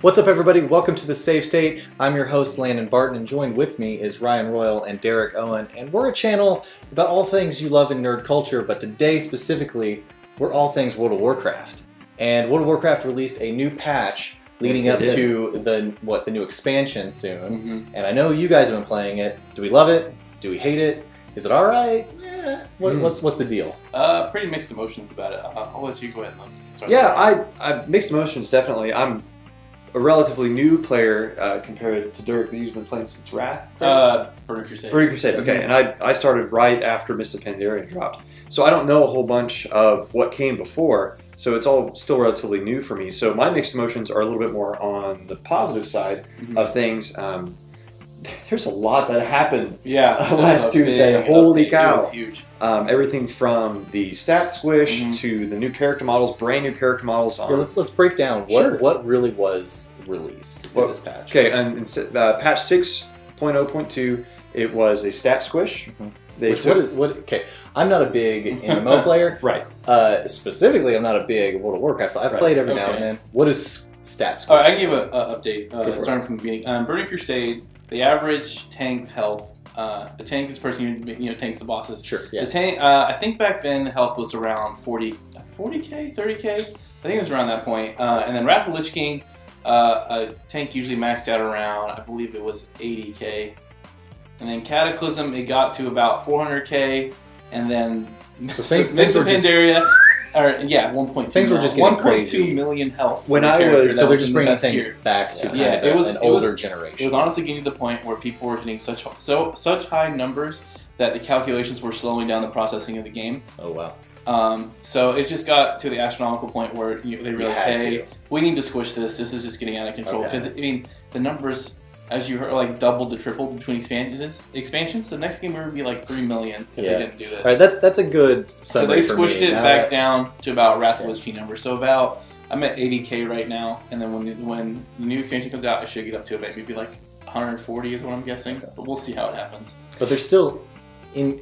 What's up, everybody? Welcome to the SaveState. I'm your host, Landon Barton, and joined with me is Ryan Royal and Derek Owen, and we're a channel about all things you love in nerd culture, but today specifically, we're all things World of Warcraft. And World of Warcraft released a new patch leading up to the new expansion soon. And I know you guys have been playing it. Do we love it? Do we hate it? Is it all right? What's the deal? Pretty mixed emotions about it. I'll let you go ahead and start. I mixed emotions, definitely. I'm a relatively new player compared to Dirk, but he's been playing since Wrath. Burning Crusade. Burning Crusade, okay. And I started right after Mist of Pandaria dropped. So I don't know a whole bunch of what came before, so it's all still relatively new for me. So my mixed emotions are a little bit more on the positive side of things. There's a lot that happened last Tuesday. Holy cow. It was huge. Everything from the stat squish to the new character models, brand new character models. Let's break down what really was released for this patch. Okay, and in patch 6.0.2, it was a stat squish. Okay, I'm not a big MMO player. Right. Specifically, I'm not a big World of Warcraft. I've played every now and then. What is stat squish? All right, I can give an update starting from the beginning. Burning Crusade, the average tank's health. The tank is the person who tanks the bosses. Sure. Yeah. The tank. I think back then health was around 40k, 30k. I think it was around that point. And then Wrath of the Lich King, a tank usually maxed out around, I believe it was 80k. And then Cataclysm, it got to about 400k. And then Mist of Pandaria. 1.2. Things were just getting crazy. 1.2 million health. So they're just bringing things back to an older generation. It was honestly getting to the point where people were hitting such high numbers that the calculations were slowing down the processing of the game. Oh wow. So it just got to the astronomical point where they realized, hey, we need to squish this. This is just getting out of control. Because the numbers, as you heard, doubled to tripled between expansions. The next game would be like 3 million if they didn't do this. All right, that's a good summary. So they squished it back down to about Wrath of the Lich King numbers. So I'm at 80k right now, and then when the new expansion comes out, I should get up to about maybe like 140 is what I'm guessing. But we'll see how it happens. But they're still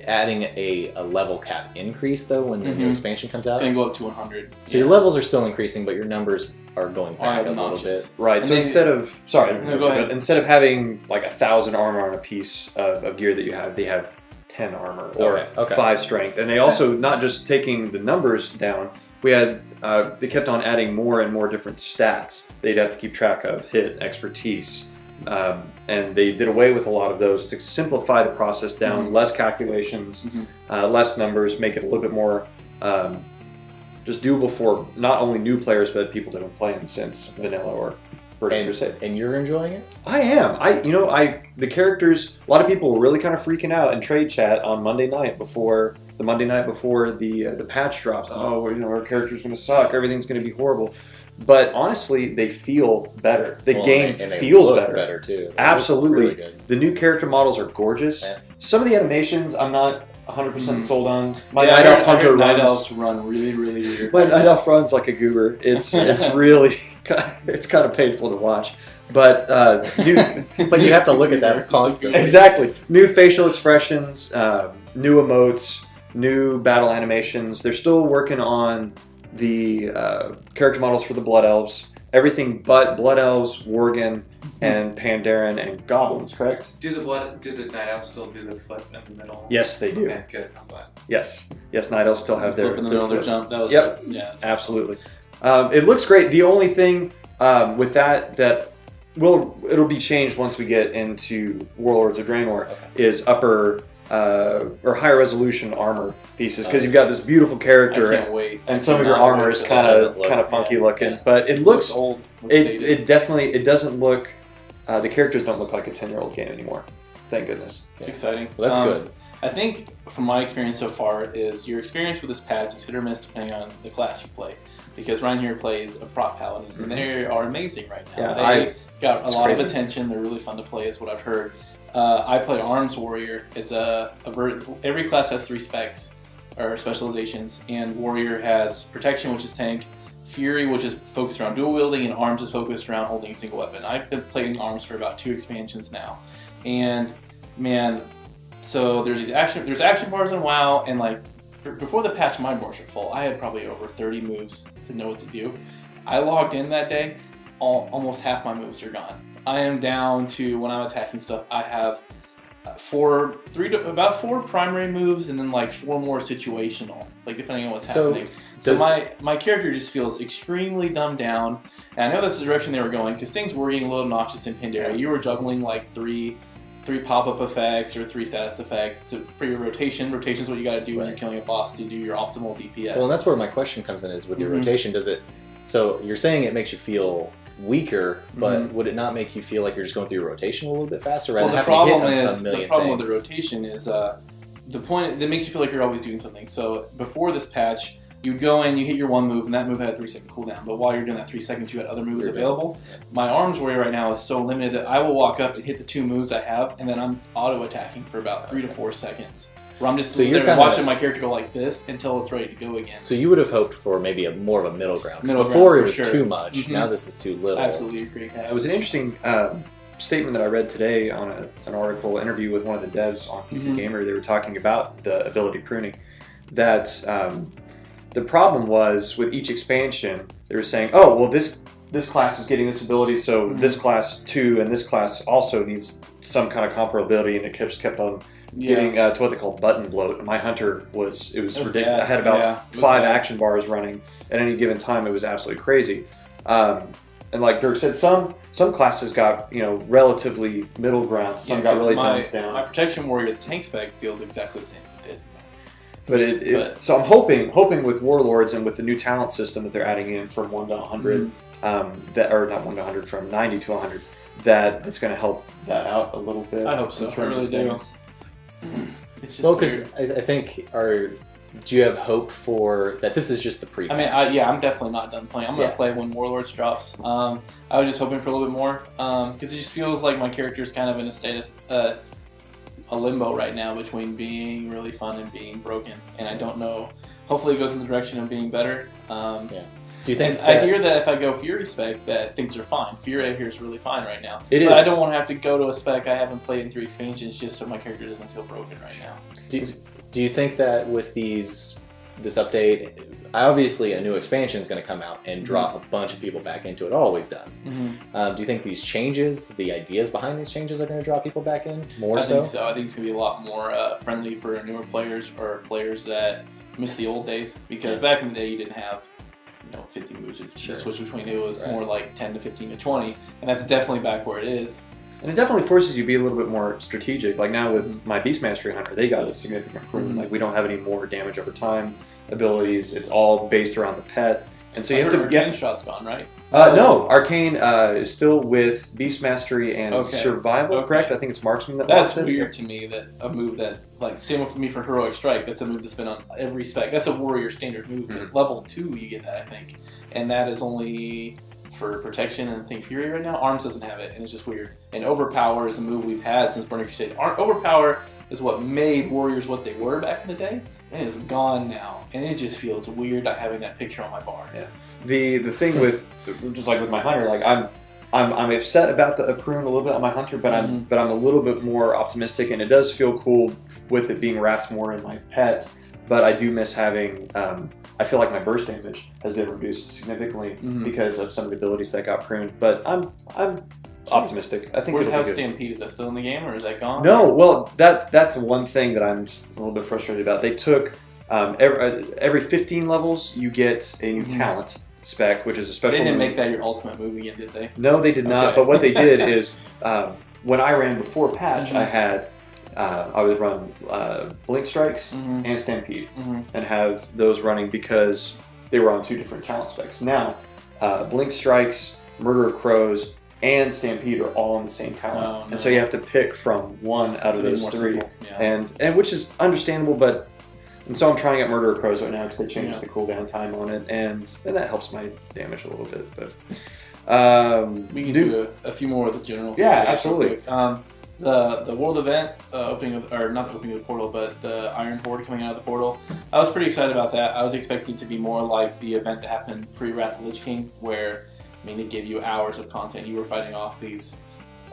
adding a level cap increase though when the new expansion comes out. It's going to go up to 100. So your levels are still increasing, but your numbers are going back a little bit. Right. And so instead of having like 1,000 armor on a piece of gear that you have, they have 10 armor or 5 strength. And they also not just taking the numbers down. We had they kept on adding more and more different stats they'd have to keep track of: hit, expertise. And they did away with a lot of those to simplify the process down, less calculations, less numbers, make it a little bit more just doable for not only new players but people that have been playing since vanilla or Burning Crusade. And you're enjoying it? I am. The characters. A lot of people were really kind of freaking out in trade chat on Monday night before the patch drops. Oh, our character's going to suck. Everything's going to be horrible. But honestly, they feel better. The game feels better too. Absolutely. Really good. The new character models are gorgeous. Yeah. Some of the animations I'm not 100% sold on. My Night Elf Hunter Elves run really, really weird. My Night Elf runs like a goober. It's really it's kind of painful to watch. But but you have to look at that constantly. Exactly. New facial expressions, new emotes, new battle animations. They're still working on the character models for the Blood Elves. Everything but Blood Elves, Worgen, and Pandaren and Goblins, correct? Do the Night Elves still do the flip in the middle? Yes, they do. Okay, good. I'm glad. Yes, Night Elves still have their flip in the middle of their jump. That was yeah, absolutely. It looks great. The only thing with that it'll be changed once we get into Warlords of Draenor is upper or higher resolution armor pieces, because you've got this beautiful character. I can't wait. And some of your armor is kind of funky looking, but it looks old. It doesn't look. The characters don't look like a 10-year-old game anymore. Thank goodness. Exciting. Well, that's good. I think from my experience so far is your experience with this patch is hit or miss depending on the class you play. Because Ryan here plays a prop paladin, and they are amazing right now. They got a lot of attention. They're really fun to play, is what I've heard. I play Arms Warrior. It's every class has 3 specs or specializations, and Warrior has Protection, which is tank, Fury, which is focused around dual wielding, and Arms is focused around holding a single weapon. I've been playing Arms for about 2 expansions now, and man, so there's action bars in WoW, and before the patch, my bars were full. I had probably over 30 moves to know what to do. I logged in that day. almost half my moves are gone. I am down to, when I'm attacking stuff, I have about four primary moves and then like 4 more situational, like depending on what's happening. So my character just feels extremely dumbed down, and I know that's the direction they were going because things were getting a little obnoxious in Pandaria. You were juggling like three pop-up effects or 3 status effects for your rotation. Rotation is what you got to do when you're killing a boss to do your optimal DPS. Well, and that's where my question comes in, is with your rotation, does it... So you're saying it makes you feel weaker, but would it not make you feel like you're just going through your rotation a little bit faster? Well, the problem with the rotation is the point that makes you feel like you're always doing something. So before this patch, you'd go in, you hit your one move, and that move had a 3-second cooldown. But while you're doing that 3 seconds, you had other moves available. Yeah. My arms warrior right now is so limited that I will walk up and hit the 2 moves I have, and then I'm auto-attacking for about 3 to 4 seconds. Where I'm just watching my character go like this until it's ready to go again. So you would have hoped for maybe more of a middle ground. Before it was too much. Now this is too little. Absolutely agree. It was an interesting statement that I read today on an article interview with one of the devs on PC Gamer. They were talking about the ability pruning. That the problem was with each expansion, they were saying, oh, well, this class is getting this ability, so this class too, and this class also needs some kind of comparability, and it kept on getting to what they call button bloat. And my hunter was ridiculous. Bad. I had about 5 action bars running at any given time. It was absolutely crazy. And like Dirk said, some classes got relatively middle ground. Some got really dumped down. My protection warrior, the tank spec, feels exactly the same as it did. So I'm hoping with Warlords and with the new talent system that they're adding in from 1 to 100, or not 1 to 100, from 90 to 100, that it's going to help that out a little bit. I hope so. In terms of things. It's just because I think do you have hope for that? This is just the pre-patch. I mean, I'm definitely not done playing. I'm going to play when Warlords drops. I was just hoping for a little bit more because it just feels like my character is kind of in a status, a limbo right now between being really fun and being broken, and I don't know. Hopefully, it goes in the direction of being better. Do you think? I hear that if I go Fury spec, that things are fine. Fury I hear is really fine right now. But I don't want to have to go to a spec I haven't played in 3 expansions just so my character doesn't feel broken right now. Do you think that with this update, obviously a new expansion is going to come out and drop a bunch of people back into it? It always does. Do you think these changes, the ideas behind these changes, are going to draw people back in more? I think so. I think it's going to be a lot more friendly for newer players or players that miss the old days. Because back in the day, you didn't have 50 moves to switch between. It was more like 10 to 15 to 20, and that's definitely back where it is. And it definitely forces you to be a little bit more strategic. Like now with my Beast Mastery Hunter, they got a significant improvement. Like we don't have any more damage over time abilities. It's all based around the pet. And so you have to Arcane shot's gone, right? No, Arcane is still with Beast Mastery and Survival, correct? I think it's Marksman that That's weird to me, that a move that, like, same with me for Heroic Strike, that's a move that's been on every spec. That's a warrior standard move. Level 2 you get that, I think. And that is only for protection and Think Fury right now. Arms doesn't have it, and it's just weird. And Overpower is a move we've had since Burning Crusade. Overpower is what made warriors what they were back in the day, and it's gone now. And it just feels weird not having that picture on my bar. Yeah. The thing with, just like with my hunter, like I'm upset about the prune a little bit on my hunter, but I'm a little bit more optimistic, and it does feel cool with it being wrapped more in my pet. But I do miss having. I feel like my burst damage has been reduced significantly because of some of the abilities that got pruned. But I'm optimistic. I think it'll be good. Stampede, is that still in the game or is that gone? No, well that's the one thing that I'm just a little bit frustrated about. They took every 15 levels you get a new talent spec, which is a special. They didn't move. make that your ultimate move again, did they? No, they did not. But what they did is when I ran before patch, I had I would run Blink Strikes and Stampede and have those running because they were on 2 different talent specs. Now, Blink Strikes, Murder of Crows, and Stampede are all on the same talent, and so you have to pick from one out of those 3, and which is understandable. And so I'm trying to get Murder of Crows right now because they changed the cooldown time on it, and that helps my damage a little bit. But we can do a few more with the general. Yeah, absolutely. The world event opening of, or not the opening of the portal, but the Iron Horde coming out of the portal. I was pretty excited about that. I was expecting it to be more like the event that happened pre-Wrath of Lich King, where it gave you hours of content. You were fighting off this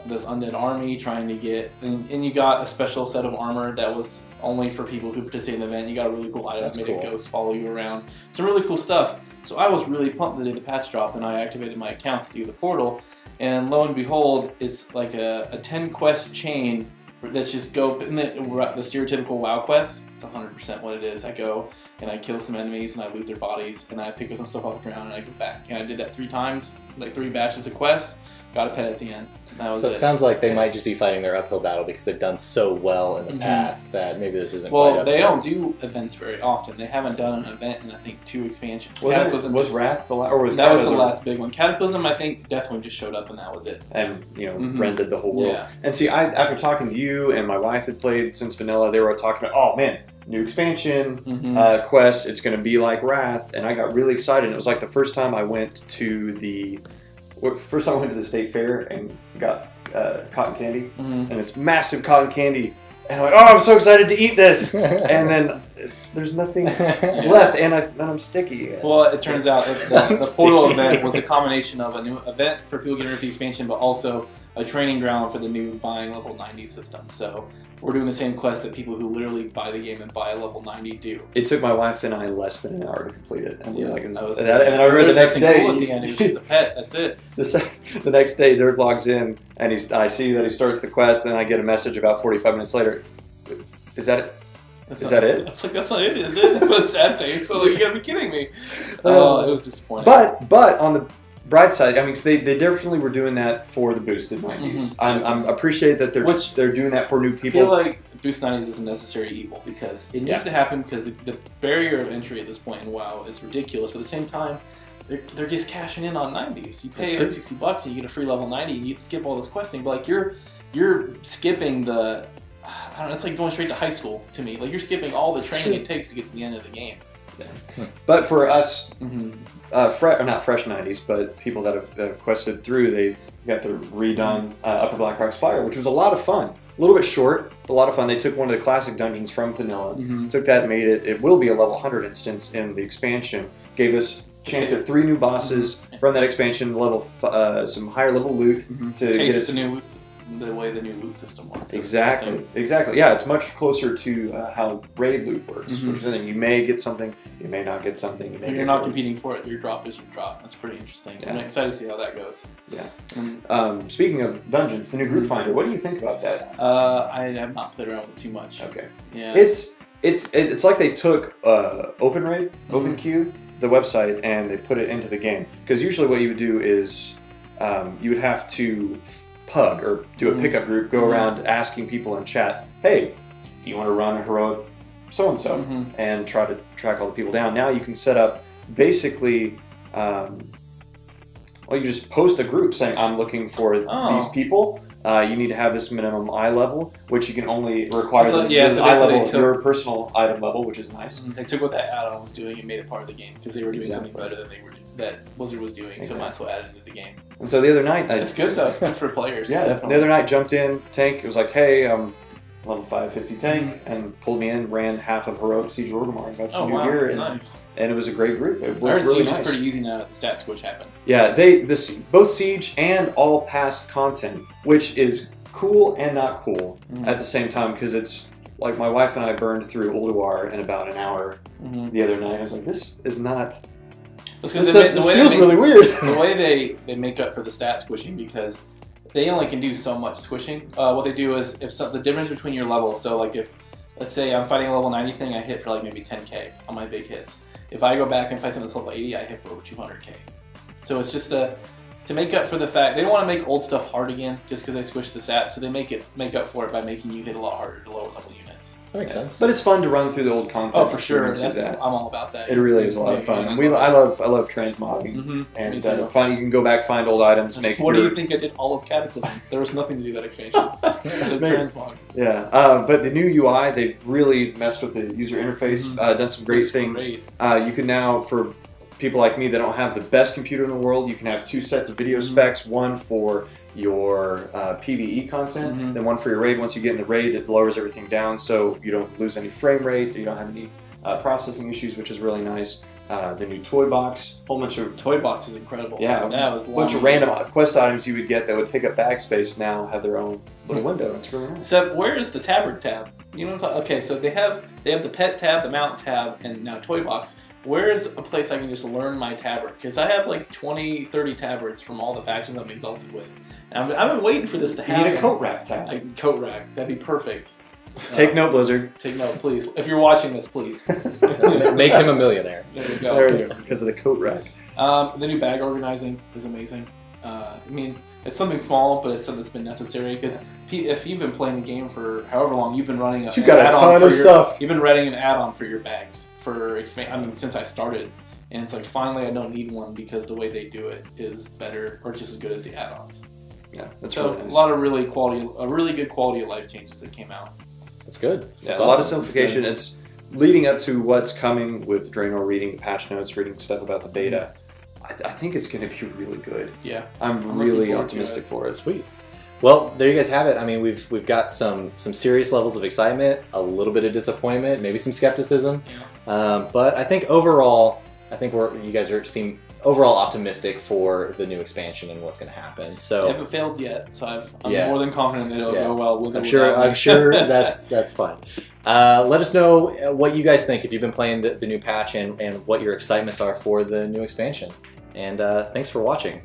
undead army, trying to get, and you got a special set of armor that was only for people who participated in the event. You got a really cool item that made a ghost follow you around. Some really cool stuff. So I was really pumped the day the patch dropped, and I activated my account to do the portal. And lo and behold, it's like a 10 quest chain that's just go in the stereotypical WoW quest. It's 100% what it is. I go and I kill some enemies and I loot their bodies and I pick up some stuff off the ground and I go back. And I did that 3 times, like 3 batches of quests. Got a pet at the end. So it sounds like they might just be fighting their uphill battle because they've done so well in the past that maybe this isn't quite up to. Well, they don't do events very often. They haven't done an event in, I think, 2 expansions. Was Wrath the last? Or was that was the last big one. Cataclysm, I think, definitely just showed up and that was it. And, rendered the whole world. Yeah. And see, after talking to you and my wife had played since vanilla, they were talking about, oh man, new expansion, quest, it's going to be like Wrath. And I got really excited. It was like the first time I went to the state fair and got cotton candy, and it's massive cotton candy, and I'm like, oh, I'm so excited to eat this, and then there's nothing left, and I'm sticky. Well, it turns out the portal event was a combination of a new event for people getting ready for the expansion, but also a training ground for the new buying level 90 system. So we're doing the same quest that people who literally buy the game and buy a level 90 do. It took my wife and I less than an hour to complete it. And and then I read the next day. Cool at the end. It's just a pet. That's it. The next day, Dirk logs in, and I see that he starts the quest, and I get a message about 45 minutes later. Is that it? Is that it? I was like, that's not it, is it? But it's sad face. So you gotta be kidding me. It was disappointing. But on the bright side, I mean, they definitely were doing that for the boosted 90s. I'm appreciate that they're doing that for new people. I feel like boost 90s is a necessary evil because it needs to happen because the barrier of entry at this point in WoW is ridiculous. But at the same time, they're just cashing in on 90s. You pay like $60 and you get a free level 90 and you skip all this questing. But like you're skipping the, I don't know, it's like going straight to high school to me. Like you're skipping all the training it takes to get to the end of the game. But for us, not fresh 90s, but people that have quested through, they got the redone Upper Blackrock Spire, which was a lot of fun. A little bit short, but a lot of fun. They took one of the classic dungeons from vanilla, took that and made it will be a level 100 instance in the expansion. Gave us a chance at 3 new bosses from that expansion, some higher level loot to get us the way the new loot system works. Exactly. Yeah, it's much closer to how raid loot works, which is the thing. You may get something, you may not get something. You're not competing for it. Your drop is your drop. That's pretty interesting. Yeah. I'm excited to see how that goes. Yeah. Speaking of dungeons, the new group finder. What do you think about that? I have not played around with it too much. Okay. Yeah. It's like they took OpenQ, the website, and they put it into the game. Because usually what you would do is you would have to pug or do a pickup group, go around asking people in chat, hey, do you want to run a heroic so-and-so, and try to track all the people down. Now you can set up basically, you just post a group saying, I'm looking for these people. You need to have this minimum eye level, which you can only require eye level of your personal item level, which is nice. They took what that add-on was doing and made it part of the game because they were doing something better than that Blizzard was doing, so might as well add it into the game. And so the other night, it's good though. It's good for players. Yeah, definitely. The other night, jumped in tank. It was like, hey, I'm level 550 tank, and pulled me in. Ran half of heroic Siege of Orgrimmar, got some new gear, and it was a great group. It worked really nice. Siege is pretty easy now that the stat switch happened. Yeah, both Siege and all past content, which is cool and not cool at the same time, because it's like my wife and I burned through Ulduar in about an hour the other night. I was like, this is not. This feels really weird. The way they make up for the stat squishing, because they only can do so much squishing. What they do is the difference between your levels. So like if, let's say I'm fighting a level 90 thing, I hit for like maybe 10k on my big hits. If I go back and fight something that's level 80, I hit for over 200k. So it's just to make up for the fact they don't want to make old stuff hard again just because they squish the stats. So they make up for it by making you hit a lot harder to lower level units. That makes sense. But it's fun to run through the old content. Oh, for sure. I'm all about that. It really is a lot of fun. I love transmogging. And you can go back, find old items. What do you think I did all of Cataclysm? There was nothing to do that expansion. So transmog. Yeah. But the new UI, they've really messed with the user interface, done some great things. You can now, for people like me that don't have the best computer in the world, you can have 2 sets of video specs, one for your PvE content, then one for your raid. Once you get in the raid, it lowers everything down so you don't lose any frame rate, you don't have any processing issues, which is really nice. The new toy box, whole bunch of... Toy box is incredible. Yeah, was a bunch of random quest items you would get that would take up bag space now have their own little window. It's really nice. So where is the tabard tab? You know what I'm talking? Okay, so they have the pet tab, the mount tab, and now toy box. where is a place I can just learn my tabard? Because I have like 20, 30 tabards from all the factions I'm exalted with. And I've been waiting for this to happen. You need a coat rack tabard. A coat rack. That'd be perfect. Take note, Blizzard. Take note, please. If you're watching this, please. Make him a millionaire. There you go. There you go, because of the coat rack. The new bag organizing is amazing. I mean, it's something small, but it's something that's been necessary. Because if you've been playing the game for however long, you've been running you've got a ton of stuff. You've been writing an add-on for your bags for since I started, and it's like finally I don't need one because the way they do it is better or just as good as the add-ons. Yeah, that's so really nice. A lot of really good quality of life changes that came out. That's good. Yeah, that's a lot of simplification. It's leading up to what's coming with Draenor, reading the patch notes, reading stuff about the beta. I think it's going to be really good. Yeah, I'm really optimistic for it. Sweet. Well, there you guys have it. I mean, we've got some serious levels of excitement, a little bit of disappointment, maybe some skepticism, but I think overall, you guys seem overall optimistic for the new expansion and what's going to happen. So I haven't failed yet, so I'm more than confident that it'll go well. With I'm sure that's fun. Let us know what you guys think if you've been playing the new patch and what your excitements are for the new expansion. And thanks for watching.